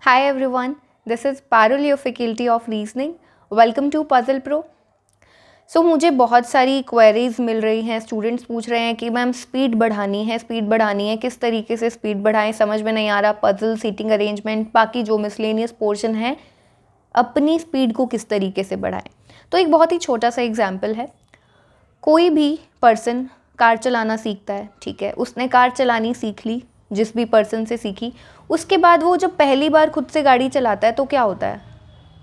Hi everyone, this is Parul, your faculty of reasoning. Welcome to Puzzle Pro. मुझे बहुत सारी queries मिल रही हैं, स्टूडेंट्स पूछ रहे हैं कि मैम स्पीड बढ़ानी है, किस तरीके से स्पीड बढ़ाएं, समझ में नहीं आ रहा। पजल, सीटिंग अरेंजमेंट, बाकी जो मिसलेनियस पोर्शन है, अपनी स्पीड को किस तरीके से बढ़ाएं। तो एक बहुत ही छोटा सा एग्जाम्पल है। कोई भी पर्सन कार चलाना सीखता है, ठीक है, उसने कार चलानी सीख ली, जिस भी पर्सन से सीखी, उसके बाद वो जब पहली बार खुद से गाड़ी चलाता है तो क्या होता है,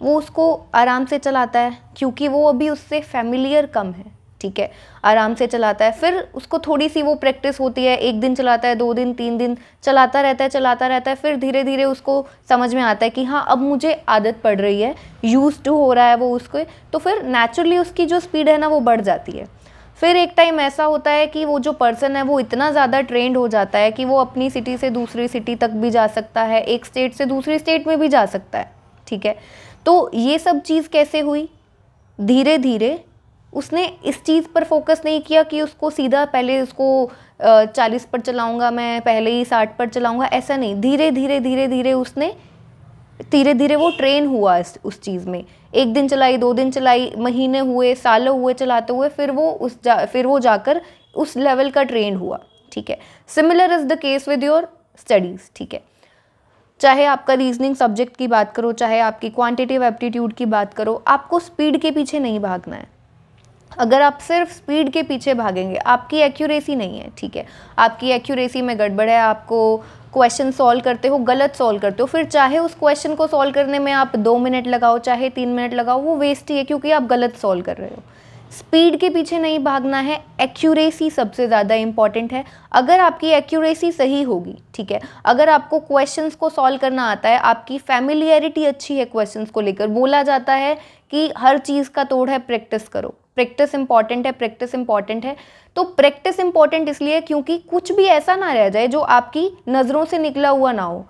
वो उसको आराम से चलाता है क्योंकि वो अभी उससे फैमिलियर कम है, ठीक है, आराम से चलाता है। फिर उसको थोड़ी सी वो प्रैक्टिस होती है, 1 दिन चलाता है, 2 दिन, 3 दिन चलाता रहता है, फिर धीरे धीरे उसको समझ में आता है कि हाँ अब मुझे आदत पड़ रही है, यूज्ड टू हो रहा है वो उसको, तो फिर नेचुरली उसकी जो स्पीड है ना वो बढ़ जाती है। फिर एक टाइम ऐसा होता है कि वो जो पर्सन है वो इतना ज़्यादा ट्रेंड हो जाता है कि वो अपनी सिटी से दूसरी सिटी तक भी जा सकता है, एक स्टेट से दूसरी स्टेट में भी जा सकता है, ठीक है। तो ये सब चीज़ कैसे हुई? धीरे धीरे उसने इस चीज़ पर फोकस नहीं किया कि उसको सीधा पहले उसको 40 पर चलाऊंगा मैं, पहले ही 60 पर चलाऊंगा, ऐसा नहीं। धीरे धीरे वो ट्रेन हुआ उस चीज़ में। 1 दिन चलाई, 2 दिन चलाई, महीने हुए, सालों हुए चलाते हुए, फिर वो जाकर उस लेवल का ट्रेन हुआ, ठीक है। Similar is the case with your studies, ठीक है। चाहे आपका रीजनिंग सब्जेक्ट की बात करो, चाहे आपकी क्वांटिटेटिव एप्टीट्यूड की बात करो, आपको स्पीड के पीछे नहीं भागना है। अगर आप सिर्फ स्पीड के पीछे भागेंगे, आपकी एक्यूरेसी नहीं है, ठीक है, आपकी एक्यूरेसी में गड़बड़ है, आपको क्वेश्चन सॉल्व करते हो गलत सॉल्व करते हो, फिर चाहे उस क्वेश्चन को सॉल्व करने में आप 2 मिनट लगाओ, चाहे 3 मिनट लगाओ, वो वेस्ट ही है क्योंकि आप गलत सॉल्व कर रहे हो। स्पीड के पीछे नहीं भागना है, एक्यूरेसी सबसे ज़्यादा इंपॉर्टेंट है। अगर आपकी एक्यूरेसी सही होगी, ठीक है, अगर आपको क्वेश्चंस को सॉल्व करना आता है, आपकी फैमिलियरिटी अच्छी है क्वेश्चंस को लेकर, बोला जाता है कि हर चीज़ का तोड़ है प्रैक्टिस करो, प्रैक्टिस इंपॉर्टेंट है। तो प्रैक्टिस इंपॉर्टेंट इसलिए क्योंकि कुछ भी ऐसा ना रह जाए जो आपकी नज़रों से निकला हुआ ना हो।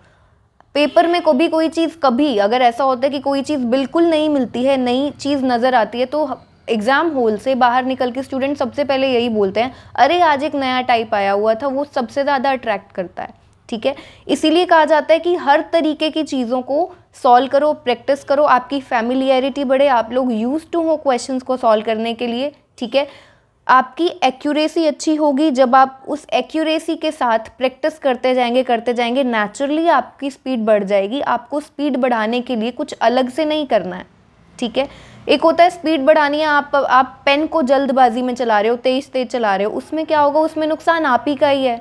पेपर में कोई चीज़, कभी अगर ऐसा होता है कि कोई चीज़ बिल्कुल नहीं मिलती है, नई चीज़ नज़र आती है, तो एग्ज़ाम हॉल से बाहर निकल के स्टूडेंट सबसे पहले यही बोलते हैं, अरे आज एक नया टाइप आया हुआ था, वो सबसे ज़्यादा अट्रैक्ट करता है, ठीक है। इसीलिए कहा जाता है कि हर तरीके की चीज़ों को सॉल्व करो, प्रैक्टिस करो, आपकी फैमिलियरिटी बढ़े, आप लोग यूज टू हो क्वेश्चंस को सॉल्व करने के लिए, ठीक है। आपकी एक्यूरेसी अच्छी होगी, जब आप उस एक्यूरेसी के साथ प्रैक्टिस करते जाएंगे, नेचुरली आपकी स्पीड बढ़ जाएगी। आपको स्पीड बढ़ाने के लिए कुछ अलग से नहीं करना है, ठीक है। एक होता है स्पीड बढ़ानी है, आप पेन को जल्दबाजी में चला रहे हो, तेज चला रहे हो, उसमें क्या होगा, उसमें नुकसान आप ही का ही है।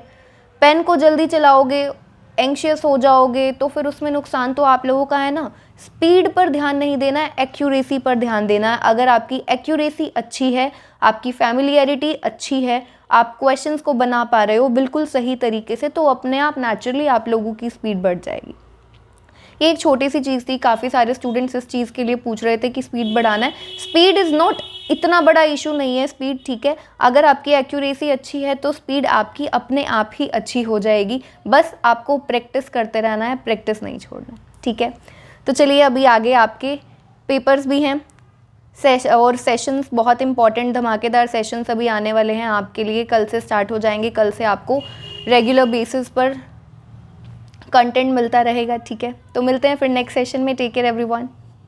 पेन को जल्दी चलाओगे, एंग्शियस हो जाओगे, तो फिर उसमें नुकसान तो आप लोगों का है ना। स्पीड पर ध्यान नहीं देना है, एक्यूरेसी पर ध्यान देना है। अगर आपकी एक्यूरेसी अच्छी है, आपकी फैमिलियरिटी अच्छी है, आप क्वेश्चंस को बना पा रहे हो बिल्कुल सही तरीके से, तो अपने आप नेचुरली आप लोगों की स्पीड बढ़ जाएगी। ये एक छोटी सी चीज़ थी, काफ़ी सारे स्टूडेंट्स इस चीज़ के लिए पूछ रहे थे कि स्पीड बढ़ाना है। स्पीड इज़ नॉट इतना बड़ा इशू नहीं है, स्पीड ठीक है। अगर आपकी एक्यूरेसी अच्छी है तो स्पीड आपकी अपने आप ही अच्छी हो जाएगी। बस आपको प्रैक्टिस करते रहना है, प्रैक्टिस नहीं छोड़ना, ठीक है। तो चलिए अभी आगे आपके पेपर्स भी हैं और सेशंस, बहुत इंपॉर्टेंट धमाकेदार सेशंस अभी आने वाले हैं आपके लिए। कल से स्टार्ट हो जाएंगे, कल से आपको रेगुलर बेसिस पर कंटेंट मिलता रहेगा, ठीक है। तो मिलते हैं फिर नेक्स्ट सेशन में। Take care everyone.